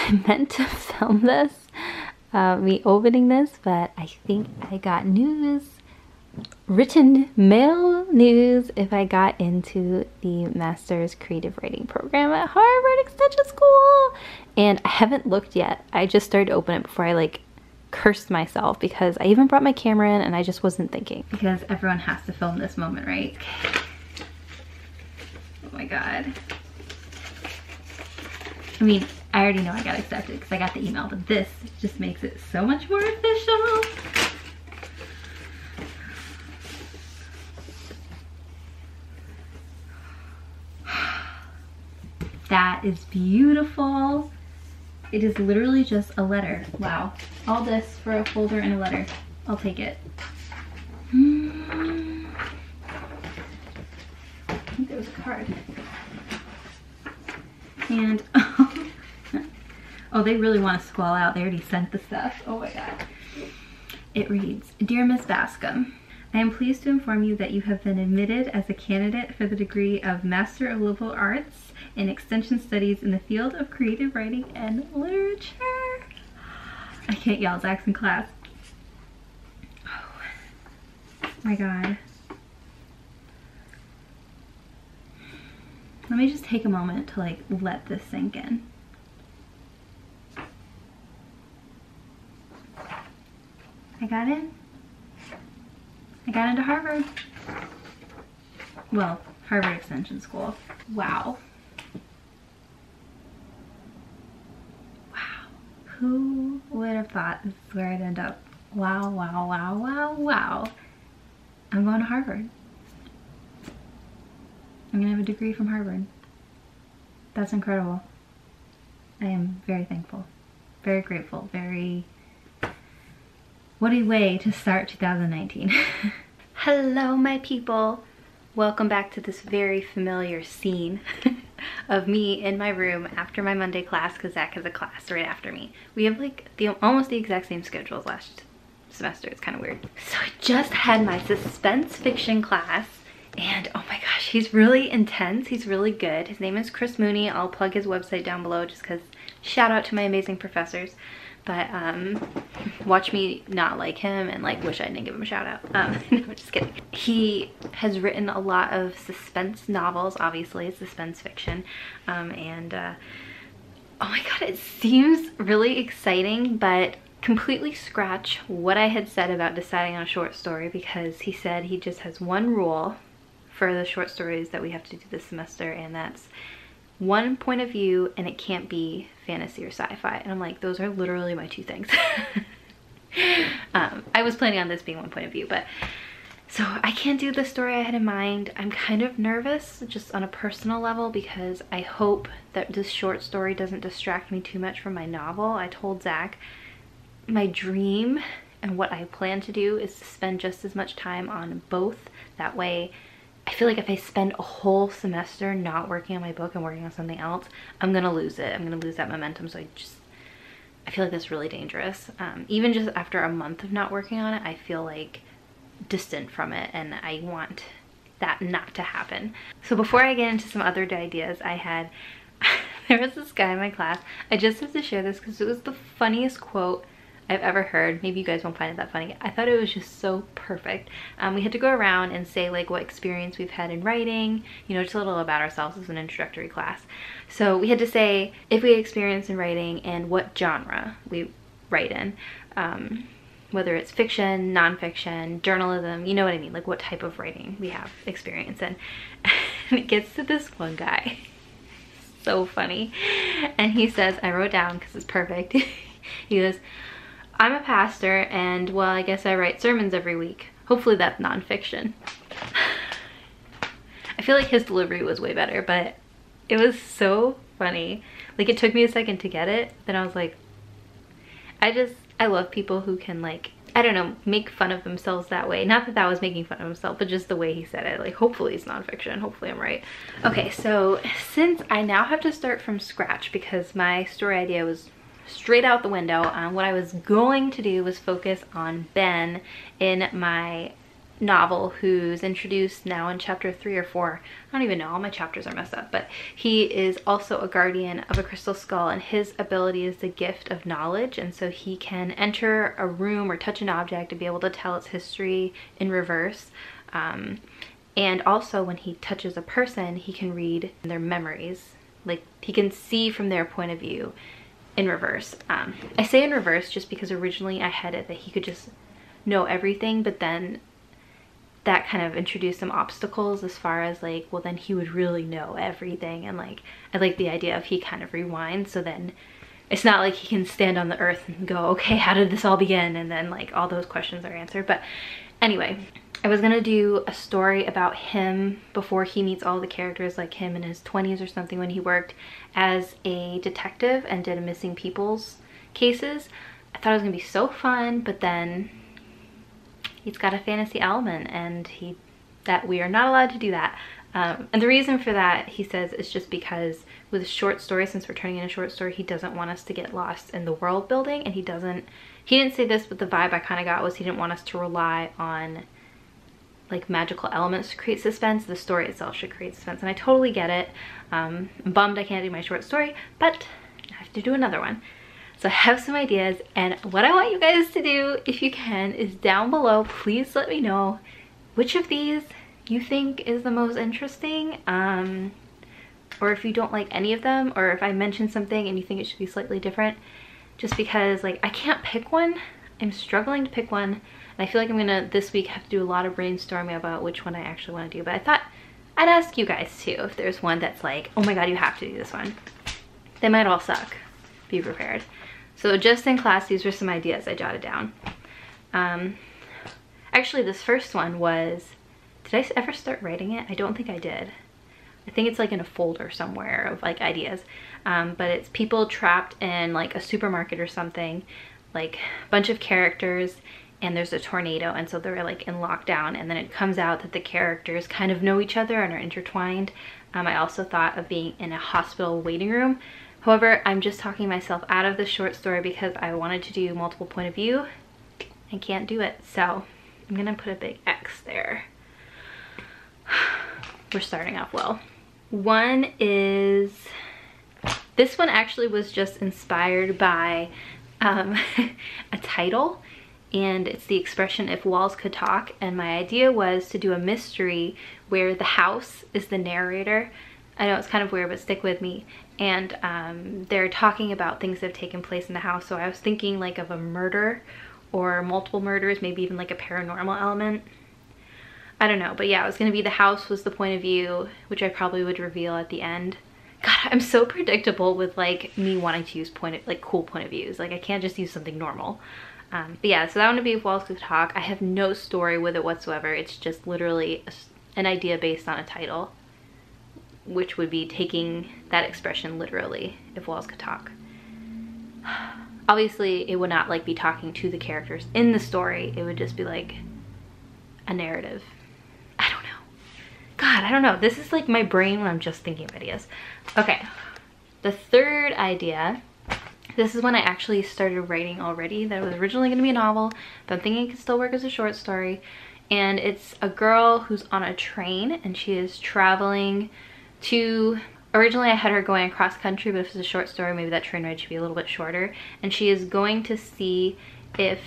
I meant to film this, me opening this, but I think I got news, written mail news, if I got into the Master's Creative Writing program at Harvard Extension School. And I haven't looked yet. I just started to open it before I like cursed myself, because I even brought my camera in and I just wasn't thinking. Because everyone has to film this moment, right? Okay. Oh my God. I mean, I already know I got accepted because I got the email, but this just makes it so much more official. That is beautiful. It is literally just a letter. Wow. All this for a folder and a letter. I'll take it. I think there was a card. And oh, they really want to squall out. They already sent the stuff. Oh my God. It reads, Dear Miss Bascom, I am pleased to inform you that you have been admitted as a candidate for the degree of Master of Liberal Arts in Extension Studies in the field of creative writing and literature. I can't yell, Zach's in class. Oh my God. Let me just take a moment to like let this sink in. I got in. I got into Harvard. Well, Harvard Extension School. Wow. Wow. Who would have thought this is where I'd end up? Wow, wow, wow, wow, wow. I'm going to Harvard. I'm gonna have a degree from Harvard. That's incredible. I am very thankful, very grateful, very... What a way to start 2019. Hello, my people. Welcome back to this very familiar scene of me in my room after my Monday class, because Zach has a class right after me. We have like almost the exact same schedule as last semester. It's kind of weird. So I just had my suspense fiction class, and oh my gosh, he's really intense. He's really good. His name is Chris Mooney. I'll plug his website down below just because shout out to my amazing professors. But watch me not like him and like wish I didn't give him a shout out. No, I'm just kidding. He has written a lot of suspense novels, obviously it's suspense fiction. Oh my God, it seems really exciting, but completely scratch what I had said about deciding on a short story, because he said he just has one rule for the short stories that we have to do this semester, and that's one point of view, and it can't be fantasy or sci-fi. And I'm like, those are literally my two things. I was planning on this being one point of view, but so I can't do the story I had in mind. I'm kind of nervous just on a personal level, because I hope that this short story doesn't distract me too much from my novel. I told Zach my dream and what I plan to do is to spend just as much time on both. That way I feel like if I spend a whole semester not working on my book and working on something else, I'm gonna lose it. I'm gonna lose that momentum. So I feel like that's really dangerous. Even just after a month of not working on it, I feel like distant from it, and I want that not to happen. So before I get into some other ideas I had, there was this guy in my class. I just have to share this because it was the funniest quote I've ever heard. Maybe you guys won't find it that funny. I thought it was just so perfect. We had to go around and say like what experience we've had in writing, you know, just a little about ourselves as an introductory class. So we had to say if we had experience in writing and what genre we write in, whether it's fiction, nonfiction, journalism, you know what I mean, like what type of writing we have experience in. And it gets to this one guy, so funny, and he says, I wrote down because it's perfect. He goes, I'm a pastor, and well, I guess I write sermons every week. Hopefully that's nonfiction. I feel like his delivery was way better, but it was so funny. Like, it took me a second to get it. Then I was like, I love people who can, like, I don't know, make fun of themselves that way. Not that that was making fun of himself, but just the way he said it. Like, hopefully it's nonfiction. Hopefully I'm right. Okay, so since I now have to start from scratch because my story idea was straight out the window, what I was going to do was focus on Ben in my novel who's introduced now in chapter 3 or 4. I don't even know, all my chapters are messed up, but he is also a guardian of a crystal skull, and his ability is the gift of knowledge, and so he can enter a room or touch an object and be able to tell its history in reverse. And also when he touches a person, he can read their memories. Like, he can see from their point of view in reverse. I say in reverse just because originally I had it that he could just know everything, but then that kind of introduced some obstacles as far as like, well, then he would really know everything. And like, I like the idea of he kind of rewinds, so then it's not like he can stand on the earth and go, okay, how did this all begin? And then like all those questions are answered. But anyway, I was gonna do a story about him before he meets all the characters, like him in his 20s or something, when he worked as a detective and did missing people's cases. I thought it was gonna be so fun, but then he's got a fantasy element, and that we are not allowed to do that. And the reason for that, he says, is just because with a short story, since we're turning in a short story, he doesn't want us to get lost in the world building, and he didn't say this, but the vibe I kind of got was he didn't want us to rely on like magical elements to create suspense. The story itself should create suspense, and I totally get it. I'm bummed I can't do my short story, but I have to do another one. So I have some ideas, and what I want you guys to do, if you can, is down below, please let me know which of these you think is the most interesting, or if you don't like any of them, or if I mention something and you think it should be slightly different, just because like I can't pick one. I'm struggling to pick one, and I feel like I'm gonna this week have to do a lot of brainstorming about which one I actually want to do. But I thought I'd ask you guys too if there's one that's like, oh my god, you have to do this one. They might all suck. Be prepared. So just in class, these were some ideas I jotted down. Actually, this first one was, did I ever start writing it? I don't think I did. I think it's like in a folder somewhere of like ideas. But it's people trapped in like a supermarket or something, like a bunch of characters, and there's a tornado, and so they're like in lockdown, and then it comes out that the characters kind of know each other and are intertwined. I also thought of being in a hospital waiting room. However, I'm just talking myself out of this short story because I wanted to do multiple point of view and can't do it. So I'm gonna put a big X there. We're starting off well. One is, this one actually was just inspired by a title, and it's the expression "if walls could talk," and my idea was to do a mystery where the house is the narrator. I know it's kind of weird, but stick with me. And they're talking about things that have taken place in the house. So I was thinking like of a murder or multiple murders, maybe even like a paranormal element. I don't know, but yeah, it was gonna be the house was the point of view, which I probably would reveal at the end. God, I'm so predictable with like me wanting to use cool point of views. Like I can't just use something normal. But yeah, so that one would be If Walls Could Talk. I have no story with it whatsoever. It's just literally an idea based on a title, which would be taking that expression literally, if walls could talk. Obviously, it would not like be talking to the characters in the story. It would just be like a narrative. I don't know. God, I don't know. This is like my brain when I'm just thinking of ideas. Okay, the third idea, this is when I actually started writing already. That was originally going to be a novel, but I'm thinking it could still work as a short story. And it's a girl who's on a train, and she is traveling to, originally I had her going across country, but if it's a short story, maybe that train ride should be a little bit shorter. And she is going to see if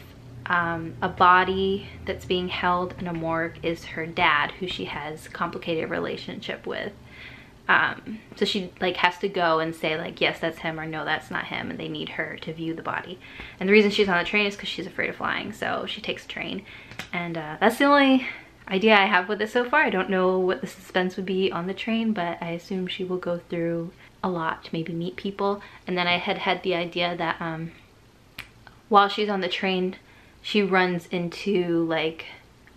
a body that's being held in a morgue is her dad, who she has a complicated relationship with. So she like has to go and say like, yes, that's him, or no, that's not him, and they need her to view the body. And the reason she's on the train is because she's afraid of flying, so she takes a train. And that's the only idea I have with this so far. I don't know what the suspense would be on the train, but I assume she will go through a lot to maybe meet people. And then I had the idea that while she's on the train, she runs into like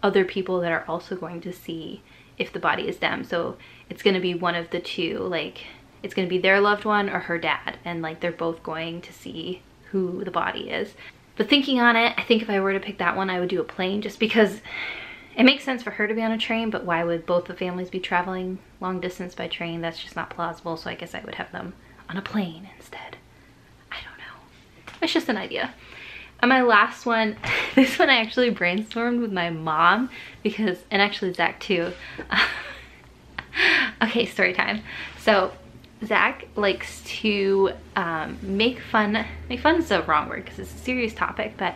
other people that are also going to see if the body is them. So it's going to be one of the two, like it's going to be their loved one or her dad, and like they're both going to see who the body is. But thinking on it, I think if I were to pick that one, I would do a plane, just because it makes sense for her to be on a train, but why would both the families be traveling long distance by train? That's just not plausible, so I guess I would have them on a plane instead. I don't know. It's just an idea. And my last one, this one I actually brainstormed with my mom because, and actually Zach too. Okay, story time. So Zach likes to make fun is the wrong word because it's a serious topic, but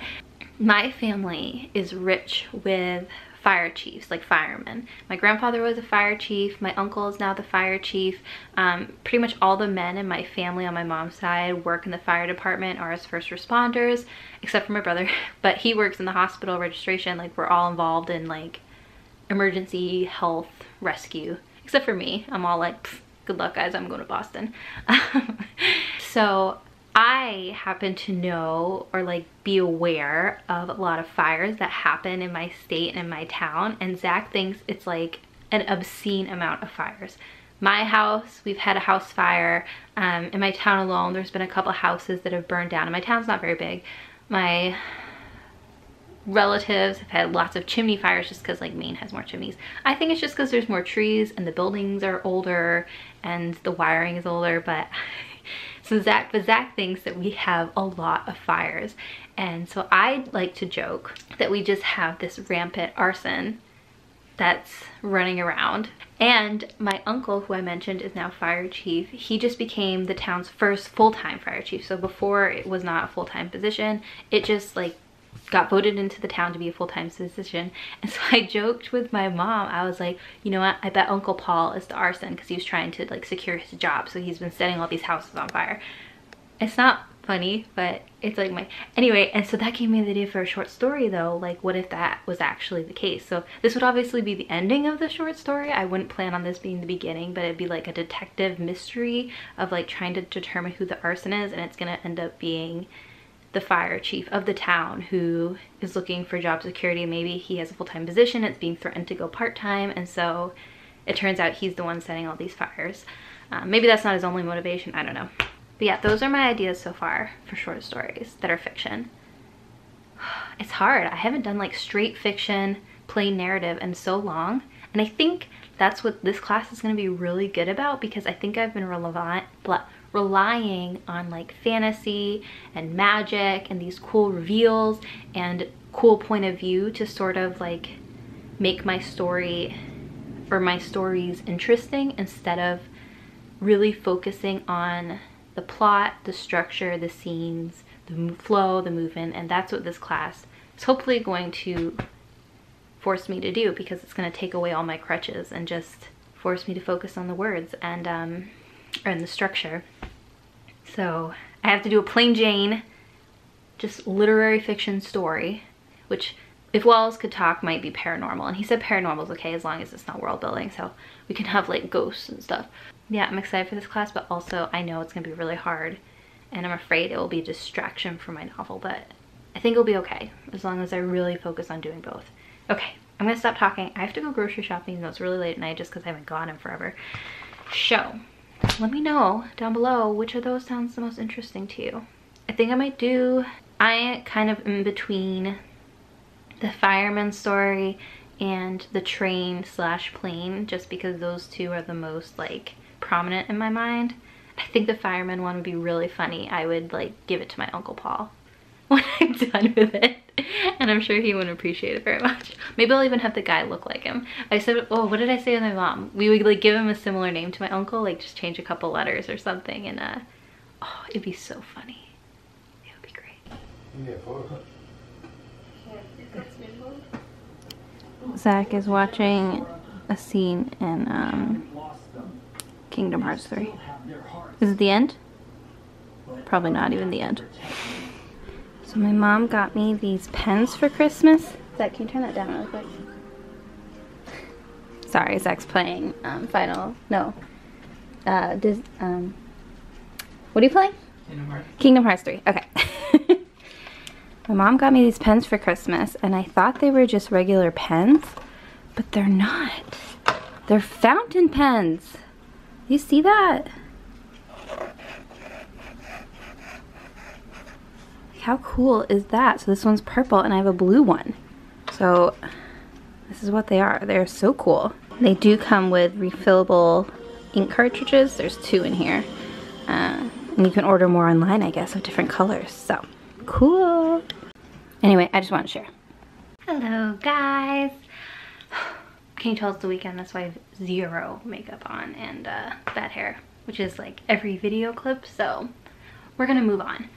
my family is rich with fire chiefs, like firemen. My grandfather was a fire chief. My uncle is now the fire chief. Pretty much all the men in my family on my mom's side work in the fire department or as first responders, except for my brother. But he works in the hospital registration. Like, we're all involved in like emergency health rescue, except for me. I'm all like, good luck guys, I'm going to Boston. So I happen to know or like be aware of a lot of fires that happen in my state and in my town, and Zach thinks it's like an obscene amount of fires. My house, we've had a house fire. In my town alone, there's been a couple houses that have burned down, and my town's not very big. My relatives have had lots of chimney fires just because like Maine has more chimneys. I think it's just because there's more trees and the buildings are older and the wiring is older, but so Zach thinks that we have a lot of fires. And so I like to joke that we just have this rampant arson that's running around. And my uncle, who I mentioned is now fire chief, he just became the town's first full-time fire chief. So before it was not a full-time position, it just like got voted into the town to be a full-time position. And so I joked with my mom, I was like, you know what, I bet Uncle Paul is the arson because he was trying to like secure his job, so he's been setting all these houses on fire. It's not funny, but it's like my, anyway, and so that gave me the idea for a short story though. Like, what if that was actually the case? So this would obviously be the ending of the short story. I wouldn't plan on this being the beginning, but it'd be like a detective mystery of like trying to determine who the arson is, and it's gonna end up being the fire chief of the town who is looking for job security. Maybe he has a full-time position, it's being threatened to go part-time, and so it turns out he's the one setting all these fires. Maybe that's not his only motivation, I don't know. But yeah, those are my ideas so far for short stories that are fiction. It's hard. I haven't done like straight fiction, plain narrative in so long, and I think that's what this class is going to be really good about, because I think I've been relying on like fantasy and magic and these cool reveals and cool point of view to sort of like make my story or my stories interesting, instead of really focusing on the plot, the structure, the scenes, the flow, the movement. And that's what this class is hopefully going to force me to do, because it's going to take away all my crutches and just force me to focus on the words and the structure. So I have to do a plain Jane, just literary fiction story, which if Wallace could talk might be paranormal, and he said paranormal is okay as long as it's not world building, so we can have like ghosts and stuff. Yeah, I'm excited for this class, but also I know it's gonna be really hard, and I'm afraid it will be a distraction from my novel, but I think it'll be okay as long as I really focus on doing both. Okay, I'm gonna stop talking. I have to go grocery shopping, though it's really late at night just because I haven't gone in forever. So let me know down below which of those sounds the most interesting to you. I think I might do, I kind of in between the fireman story and the train / plane, just because those two are the most like prominent in my mind. I think the fireman one would be really funny. I would like give it to my Uncle Paul when I'm done with it, and I'm sure he wouldn't appreciate it very much. Maybe I'll even have the guy look like him. I said, oh, what did I say with my mom? We would like give him a similar name to my uncle, like just change a couple letters or something, and oh, it'd be so funny. It would be great. Zach is watching a scene in Kingdom Hearts 3. Is it the end? Probably not even the end. So my mom got me these pens for Christmas. Zach, can you turn that down real quick? Sorry, Zach's playing what are you playing? Kingdom Hearts. Kingdom Hearts 3, okay. My mom got me these pens for Christmas, and I thought they were just regular pens, but they're not. They're fountain pens. You see that? How cool is that? So this one's purple and I have a blue one. So this is what they are. They're so cool. They do come with refillable ink cartridges. There's 2 in here. And you can order more online, I guess, of different colors. So cool. Anyway, I just want to share. Hello guys. Can you tell it's the weekend? That's why I have zero makeup on and bad hair, which is like every video clip, so we're gonna move on.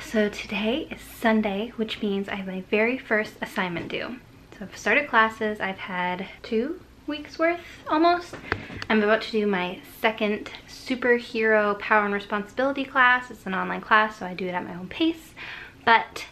So today is Sunday, which means I have my very first assignment due. So I've started classes. I've had 2 weeks worth almost. I'm about to do my second superhero power and responsibility class. It's an online class, so I do it at my own pace. But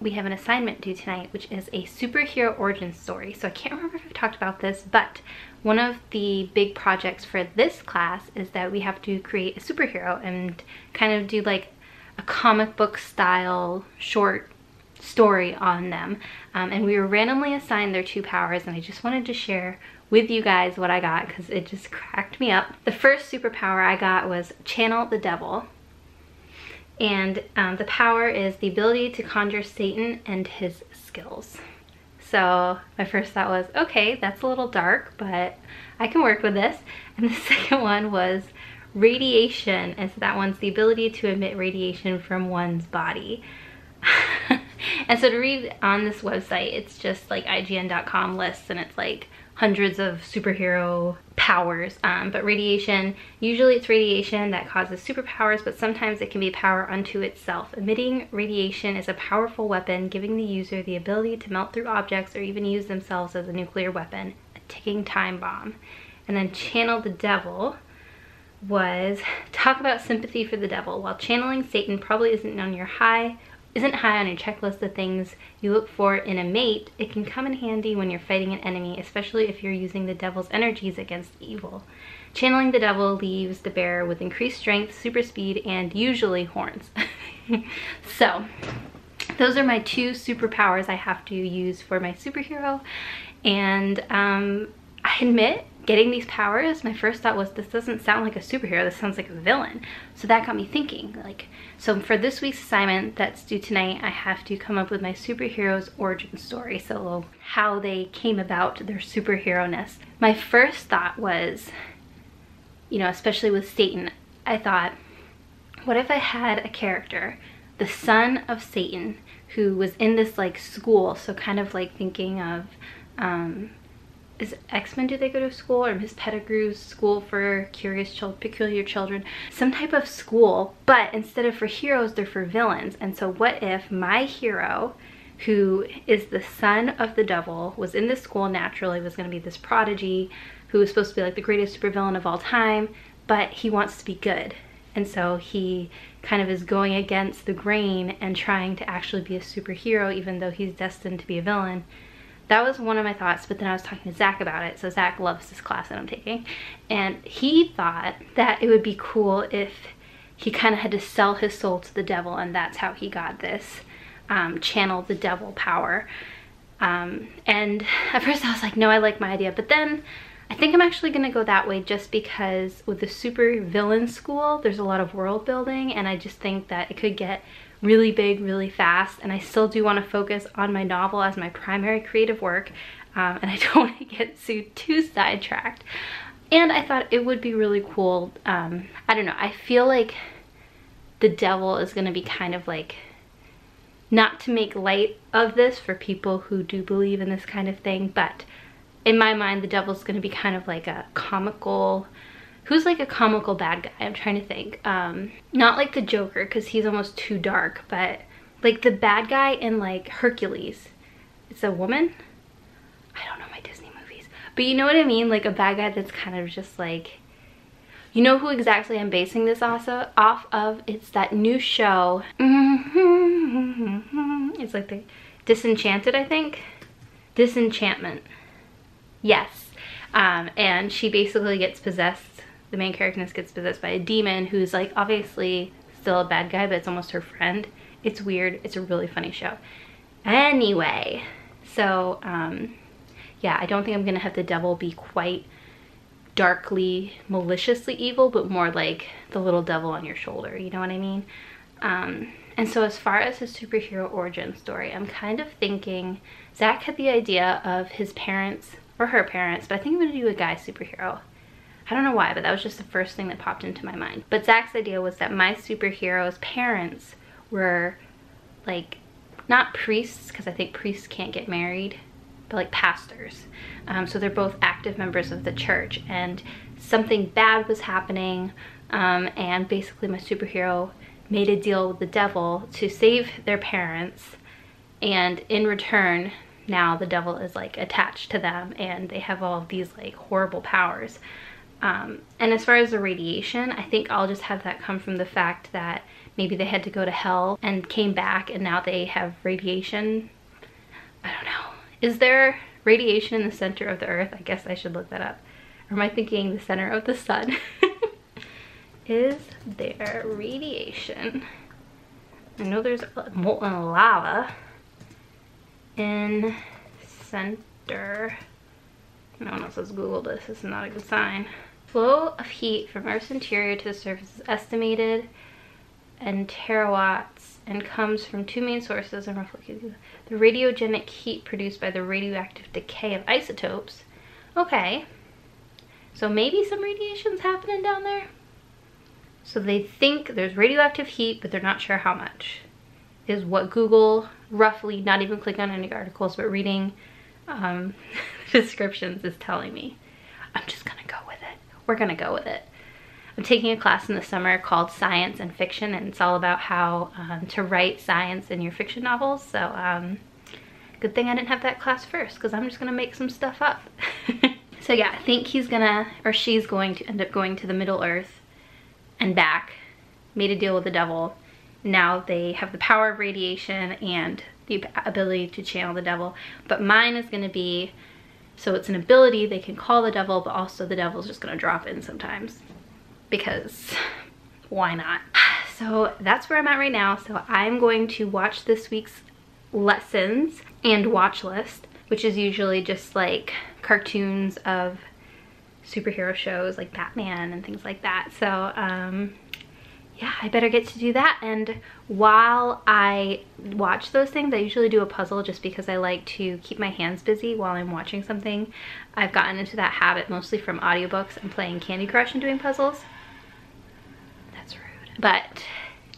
we have an assignment due tonight, which is a superhero origin story. So I can't remember if I've talked about this, but one of the big projects for this class is that we have to create a superhero and kind of do like a comic book style short story on them. And we were randomly assigned their 2 powers, and I just wanted to share with you guys what I got because it just cracked me up. The first superpower I got was Channel the Devil. And the power is the ability to conjure Satan and his skills. So my first thought was, okay, that's a little dark, but I can work with this. And the second one was radiation, and so that one's the ability to emit radiation from one's body. And so to read on this website, it's just like IGN.com lists, and it's like hundreds of superhero powers. But radiation, usually it's radiation that causes superpowers, but sometimes it can be power unto itself. Emitting radiation is a powerful weapon, giving the user the ability to melt through objects or even use themselves as a nuclear weapon, a ticking time bomb. And then Channel the Devil was talk about sympathy for the devil. While channeling Satan probably isn't high on your checklist of things you look for in a mate, it can come in handy when you're fighting an enemy, especially if you're using the devil's energies against evil. Channeling the devil leaves the bearer with increased strength, super speed, and usually horns. So those are my 2 superpowers I have to use for my superhero. And I admit, getting these powers, my first thought was, this doesn't sound like a superhero, this sounds like a villain. So that got me thinking, like, so for this week's assignment that's due tonight, I have to come up with my superhero's origin story, so how they came about their superhero-ness. My first thought was, you know, especially with Satan, I thought, what if I had a character, the son of Satan, who was in this like school, so kind of like thinking of, is X-Men, do they go to school, or Miss Pettigrew's school for peculiar children, some type of school, but instead of for heroes, they're for villains. And so what if my hero, who is the son of the devil, was in this school naturally, was going to be this prodigy who was supposed to be like the greatest supervillain of all time, but he wants to be good. And so he kind of is going against the grain and trying to actually be a superhero, even though he's destined to be a villain. That was one of my thoughts, but then I was talking to Zach about it. So Zach loves this class that I'm taking. And he thought that it would be cool if he kind of had to sell his soul to the devil, and that's how he got this Channel the Devil power. And at first I was like, no, I like my idea. But then I think I'm actually going to go that way just because with the super villain school, there's a lot of world building, and I just think that it could get really big really fast, and I still do want to focus on my novel as my primary creative work, and I don't want to get too sidetracked. And I thought it would be really cool, I don't know, I feel like the devil is going to be kind of like, not to make light of this for people who do believe in this kind of thing, but in my mind the devil's going to be kind of like a comical, who's like a comical bad guy? I'm trying to think. Not like the Joker, because he's almost too dark, but like the bad guy in like Hercules. It's a woman? I don't know my Disney movies. But you know what I mean? Like a bad guy that's kind of just like, you know who exactly I'm basing this also off of? It's that new show. It's like the Disenchanted, I think? Disenchantment. Yes. And she basically gets possessed. The main character gets possessed by a demon who's like obviously still a bad guy, but it's almost her friend. It's weird. It's a really funny show. Anyway, so yeah, I don't think I'm gonna have the devil be quite darkly, maliciously evil, but more like the little devil on your shoulder, you know what I mean? And so as far as his superhero origin story, I'm kind of thinking, Zach had the idea of his parents, or her parents, but I think I'm gonna do a guy superhero. I don't know why, but that was just the first thing that popped into my mind. But Zach's idea was that my superhero's parents were like not priests, because I think priests can't get married, but like pastors. So they're both active members of the church, and something bad was happening, and basically my superhero made a deal with the devil to save their parents, and in return now the devil is like attached to them and they have all of these like horrible powers. And as far as the radiation, I think I'll just have that come from the fact that maybe they had to go to hell and came back and now they have radiation. I don't know. Is there radiation in the center of the earth? I guess I should look that up. Or am I thinking the center of the sun? Is there radiation? I know there's molten lava in center. No one else has Googled this. This is not a good sign. Flow of heat from Earth's interior to the surface is estimated in terawatts and comes from two main sources and roughly the radiogenic heat produced by the radioactive decay of isotopes. Okay, so maybe some radiation's happening down there. So they think there's radioactive heat, but they're not sure how much, is what Google roughly, not even clicking on any articles, but reading descriptions is telling me. I'm just gonna go with it. We're gonna go with it. I'm taking a class in the summer called Science and Fiction, and it's all about how to write science in your fiction novels. So good thing I didn't have that class first, because I'm just gonna make some stuff up. So yeah, I think he's gonna, or she's going to end up going to the Middle Earth and back, made a deal with the devil. Now they have the power of radiation and the ability to channel the devil. But mine is gonna be, so it's an ability they can call the devil, but also the devil's just gonna drop in sometimes. Because why not? So that's where I'm at right now. So I'm going to watch this week's lessons and watch list, which is usually just like cartoons of superhero shows like Batman and things like that. So yeah, I better get to do that. And while I watch those things, I usually do a puzzle just because I like to keep my hands busy while I'm watching something. I've gotten into that habit mostly from audiobooks and playing Candy Crush and doing puzzles. That's rude. But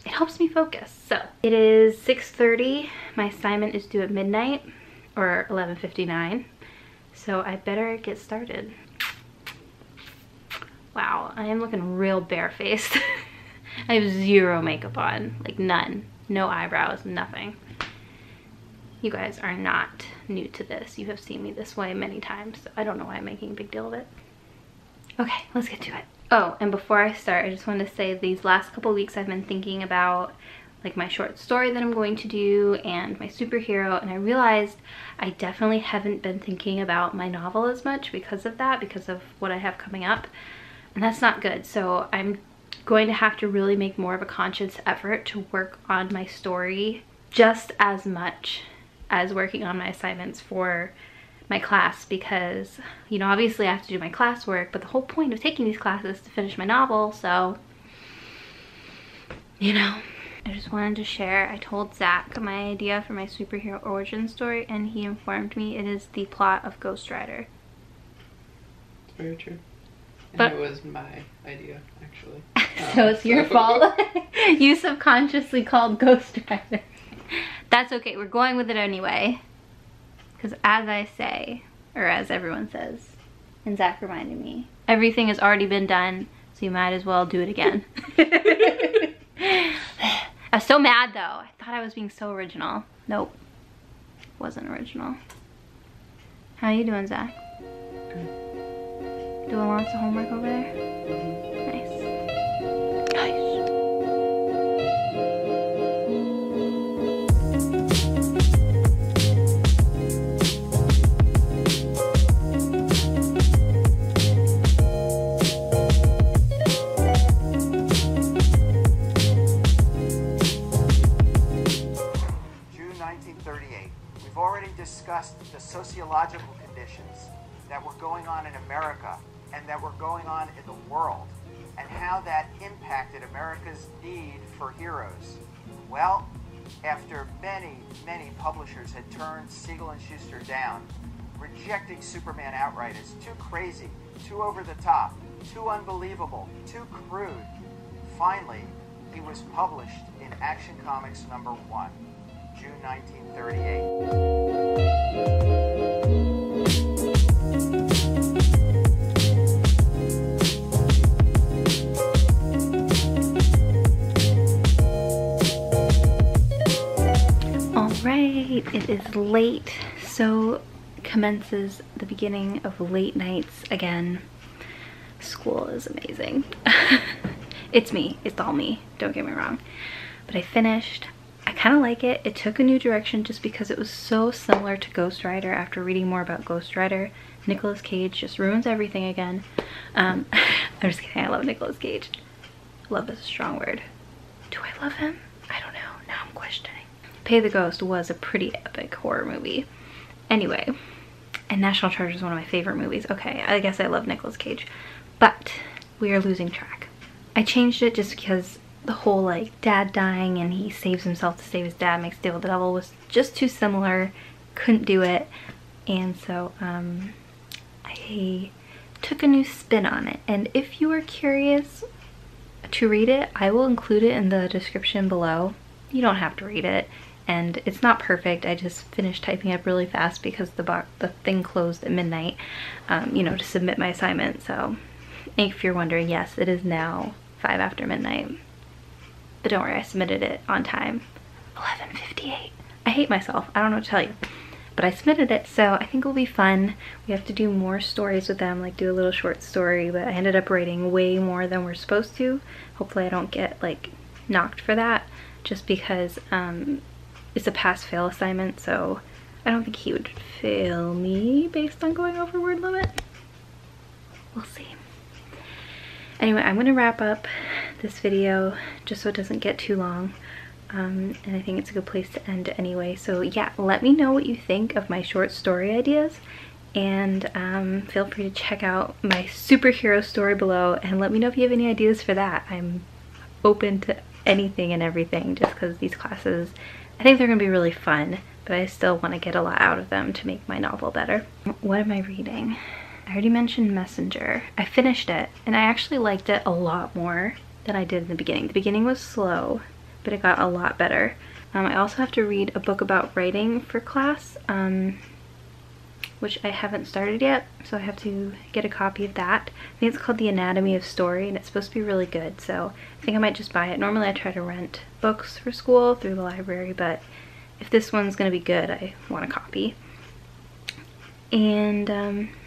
it helps me focus. So it is 6:30. My assignment is due at midnight or 11:59. So I better get started. Wow, I am looking real barefaced. I have zero makeup on, like none. No eyebrows, nothing. You guys are not new to this. You have seen me this way many times, so I don't know why I'm making a big deal of it. Okay, let's get to it. Oh, and before I start, I just want to say these last couple weeks I've been thinking about like my short story that I'm going to do and my superhero, and I realized I definitely haven't been thinking about my novel as much because of that, because of what I have coming up. And that's not good. So I'm going to have to really make more of a conscious effort to work on my story just as much as working on my assignments for my class, because, you know, obviously I have to do my classwork, but the whole point of taking these classes is to finish my novel. So, you know, I just wanted to share. I told Zach my idea for my superhero origin story, and he informed me it is the plot of Ghost Rider. Very true. But it was my idea, actually. So it's your fault. You subconsciously called Ghost Rider. That's okay, we're going with it anyway. Because as I say, or as everyone says, and Zach reminded me, everything has already been done, so you might as well do it again. I was so mad though. I thought I was being so original. Nope, wasn't original. How you doing, Zach? Doing lots of homework over there? Nice. Nice. June 1938. We've already discussed the sociological conditions that were going on in America and that were going on in the world, and how that impacted America's need for heroes. Well, after many, many publishers had turned Siegel and Schuster down, rejecting Superman outright as too crazy, too over the top, too unbelievable, too crude, finally, he was published in Action Comics #1. June 1938. Alright, it is late, so commences the beginning of late nights again. School is amazing. It's me, it's all me, don't get me wrong. But I finished. I kind of like it. It took a new direction just because it was so similar to Ghost Rider. After reading more about Ghost Rider, Nicolas Cage just ruins everything again. I'm just kidding, I love Nicolas Cage. Love is a strong word. Do I love him? I don't know, now I'm questioning. Pay the Ghost was a pretty epic horror movie. Anyway, and National Treasure is one of my favorite movies. Okay, I guess I love Nicolas Cage, but we are losing track. I changed it just because the whole like dad dying and he saves himself to save his dad, makes deal with the devil was just too similar. Couldn't do it, and so I took a new spin on it. And if you are curious to read it, I will include it in the description below. You don't have to read it. And it's not perfect. I just finished typing up really fast because the thing closed at midnight, you know, to submit my assignment. So if you're wondering, yes, it is now 5 after midnight. But don't worry, I submitted it on time. 11:58. I hate myself. I don't know what to tell you. But I submitted it, so I think it'll be fun. We have to do more stories with them, like do a little short story, but I ended up writing way more than we're supposed to. Hopefully I don't get like knocked for that, just because it's a pass-fail assignment, so I don't think he would fail me based on going over word limit. We'll see. Anyway, I'm gonna wrap up this video just so it doesn't get too long, and I think it's a good place to end anyway. So yeah, let me know what you think of my short story ideas, and feel free to check out my superhero story below, and let me know if you have any ideas for that. I'm open to anything and everything, just because these classes, I think they're gonna be really fun, but I still want to get a lot out of them to make my novel better. What am I reading? I already mentioned Messenger. I finished it, and I actually liked it a lot more than I did in the beginning. The beginning was slow, but it got a lot better. I also have to read a book about writing for class, which I haven't started yet, so I have to get a copy of that. I think it's called The Anatomy of Story, and it's supposed to be really good, so I think I might just buy it. Normally I try to rent books for school through the library, but if this one's gonna be good, I want a copy. And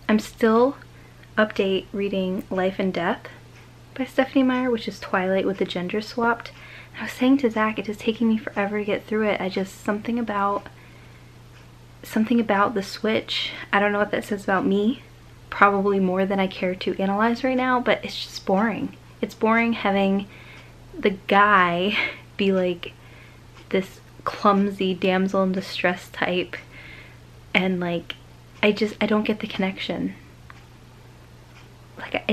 I'm still reading Life and Death by Stephanie Meyer, which is Twilight with the gender swapped. And I was saying to Zach, it is taking me forever to get through it. I just, something about the switch, I don't know what that says about me, probably more than I care to analyze right now, but it's just boring. It's boring having the guy be like this clumsy damsel in distress type, and like I don't get the connection. Like,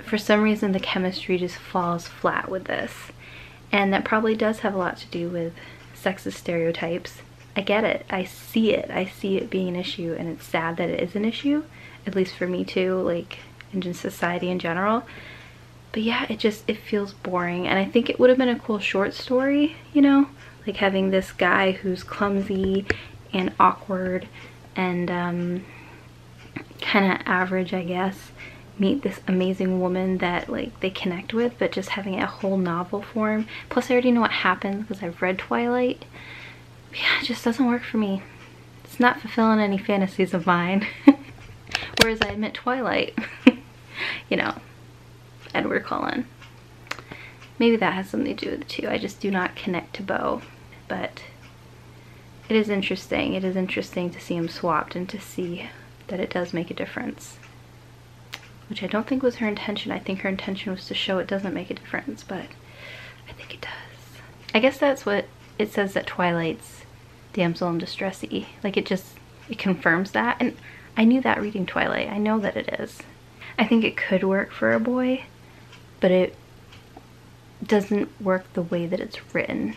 for some reason the chemistry just falls flat with this, and that probably does have a lot to do with sexist stereotypes. I get it, I see it being an issue, and it's sad that it is an issue, at least for me too, like in just society in general. But yeah, it feels boring, and I think it would have been a cool short story, you know, like having this guy who's clumsy and awkward and kind of average, I guess, meet this amazing woman that like they connect with, but just having it a whole novel form. Plus I already know what happens because I've read Twilight. Yeah, it just doesn't work for me. It's not fulfilling any fantasies of mine. Whereas I admit Twilight, you know, Edward Cullen. Maybe that has something to do with it too. I just do not connect to Beau, but it is interesting. It is interesting to see him swapped and to see that it does make a difference. Which I don't think was her intention. I think her intention was to show it doesn't make a difference, but I think it does. I guess that's what it says, that Twilight's damsel in distress-y. Like it confirms that, and I knew that reading Twilight. I know that it is. I think it could work for a boy, but it doesn't work the way that it's written.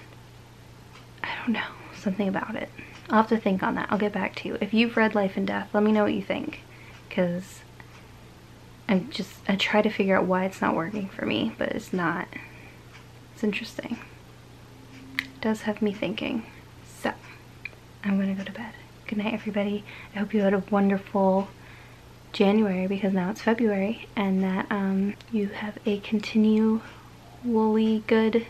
I don't know, something about it. I'll have to think on that. I'll get back to you. If you've read Life and Death, let me know what you think, because I try to figure out why it's not working for me, but it's not. It's interesting. It does have me thinking. So I'm gonna go to bed. Good night, everybody. I hope you had a wonderful January, because now it's February, and that you have a continually good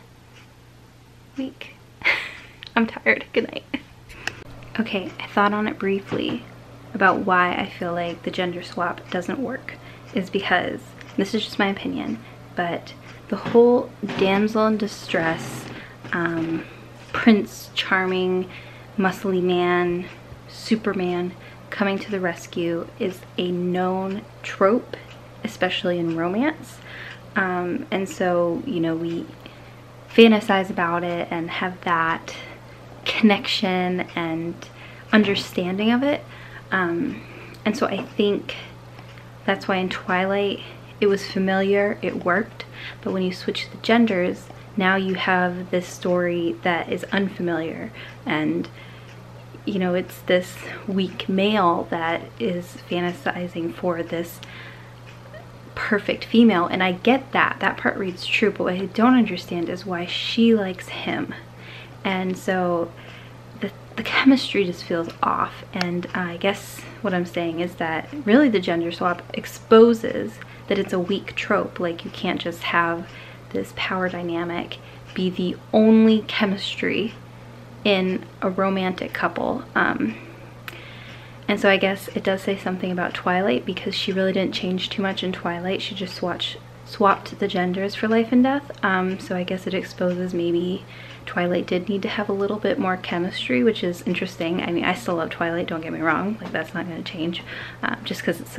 week. I'm tired. Good night. Okay, I thought on it briefly about why I feel like the gender swap doesn't work. Is because, this is just my opinion, but the whole damsel in distress, Prince Charming, muscly man, Superman coming to the rescue is a known trope, especially in romance. And so, you know, we fantasize about it and have that connection and understanding of it. And so I think that's why in Twilight it was familiar, it worked, but when you switch the genders, now you have this story that is unfamiliar, and you know, it's this weak male that is fantasizing for this perfect female, and I get that part reads true, but what I don't understand is why she likes him. And so the chemistry just feels off, and I guess what I'm saying is that really the gender swap exposes that it's a weak trope. Like, you can't just have this power dynamic be the only chemistry in a romantic couple. And so I guess it does say something about Twilight, because she really didn't change too much in Twilight. She just swapped the genders for Life and Death. So I guess it exposes maybe Twilight did need to have a little bit more chemistry, which is interesting. I mean, I still love Twilight, don't get me wrong. Like, that's not going to change, just because it's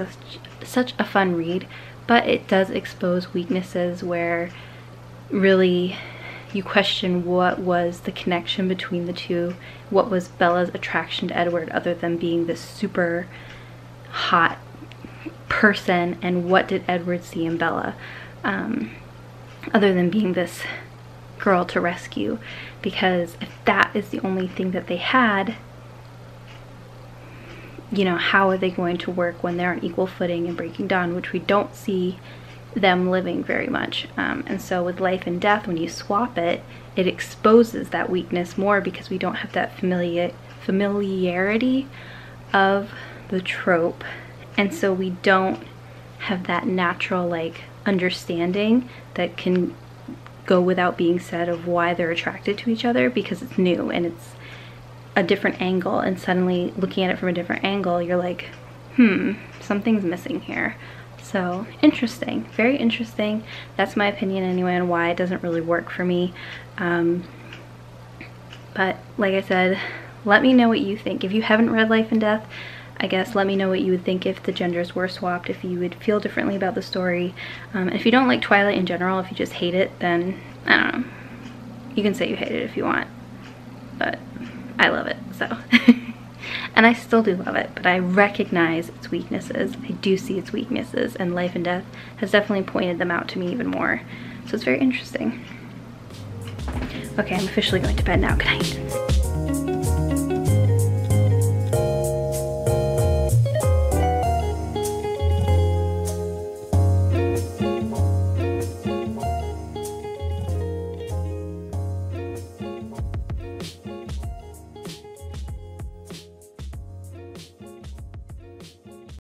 such a fun read. But it does expose weaknesses where really you question what was the connection between the two, what was Bella's attraction to Edward other than being this super hot person, and what did Edward see in Bella other than being this girl to rescue. Because if that is the only thing that they had, you know, how are they going to work when they're on equal footing in Breaking Dawn, which we don't see them living very much. And so with Life and Death, when you swap it, it exposes that weakness more, because we don't have that familiarity of the trope, and so we don't have that natural like understanding that can go without being said of why they're attracted to each other, because it's new and it's a different angle, and suddenly looking at it from a different angle, you're like, something's missing here. So interesting, very interesting. That's my opinion anyway on why it doesn't really work for me. But like I said, let me know what you think. If you haven't read Life and Death, I guess let me know what you would think if the genders were swapped, if you would feel differently about the story. If you don't like Twilight in general, if you just hate it, then I don't know. You can say you hate it if you want, but I love it, so. And I still do love it, but I recognize its weaknesses. I do see its weaknesses, and Life and Death has definitely pointed them out to me even more. So it's very interesting. Okay, I'm officially going to bed now. Good night.